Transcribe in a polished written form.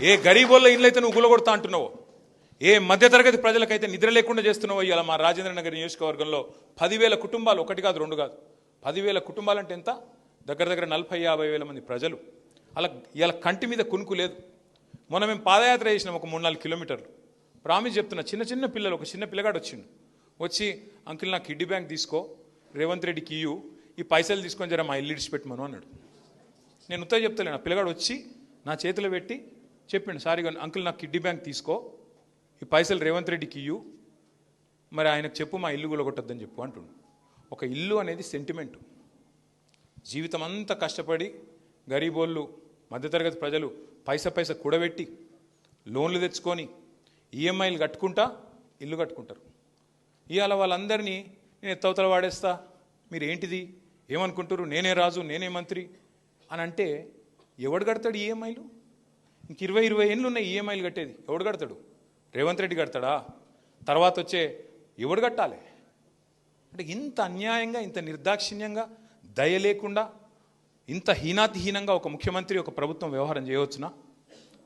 ఏ గరీబోళ్ళ ఇల్లు అయితే నువ్వు గులగొడతా అంటున్నావో, ఏ మధ్యతరగతి ప్రజలకైతే నిద్ర లేకుండా చేస్తున్నావో, ఇలా మా రాజేంద్ర నగర్ నియోజకవర్గంలో 10,000 కుటుంబాలు, ఒకటి కాదు రెండు కాదు 10,000 కుటుంబాలు అంటే ఎంత, దగ్గర దగ్గర 40-50 వేల మంది ప్రజలు. అలా ఇలా కంటి మీద కునుకు లేదు. మొన్న మేము పాదయాత్ర చేసినాం ఒక 3-4 కిలోమీటర్లు. ప్రామిస్ చెప్తున్నా, చిన్న చిన్న పిల్లలు, ఒక చిన్న పిల్లగాడు వచ్చి అంకిల్ నా కిడ్నీ బ్యాంక్ తీసుకో, రేవంత్ రెడ్డికి ఇయ్యు, ఈ పైసలు తీసుకొని జర మా ఇల్లు ఇడిచిపెట్టమను అన్నాడు. నేను ఉత్తరం చెప్తలేను, ఆ పిల్లగాడు వచ్చి నా చేతిలో పెట్టి చెప్పిండు, సారీగా అంకుల్ నాకు కిడ్నీ బ్యాంక్ తీసుకో, ఈ పైసలు రేవంత్ రెడ్డికి ఇయ్యు, మరి ఆయనకు చెప్పు మా ఇల్లు గులగొట్టద్దని చెప్పు అంటుండు. ఒక ఇల్లు అనేది సెంటిమెంటు. జీవితం అంతా కష్టపడి గరీబోళ్ళు, మధ్యతరగతి ప్రజలు పైసా కూడబెట్టి లోన్లు తెచ్చుకొని ఈఎంఐలు కట్టుకుంటా ఇల్లు కట్టుకుంటారు. ఇవాళ వాళ్ళందరినీ నేను ఎత్తవతల వాడేస్తా, మీరు ఏంటిది ఏమనుకుంటారు, నేనే రాజు నేనే మంత్రి అని అంటే ఎవడు కడతాడు ఈఎంఐలు? ఇంక 20 ఏళ్ళు ఉన్నాయి ఈఎంఐలు కట్టేది, ఎవడు కడతాడు? రేవంత్ రెడ్డి కడతాడా? తర్వాత వచ్చే ఎవడు కట్టాలి? అంటే ఇంత అన్యాయంగా, ఇంత నిర్దాక్షిణ్యంగా, దయ లేకుండా, ఇంత హీనాతిహీనంగా ఒక ముఖ్యమంత్రి, ఒక ప్రభుత్వం వ్యవహారం చేయవచ్చునా?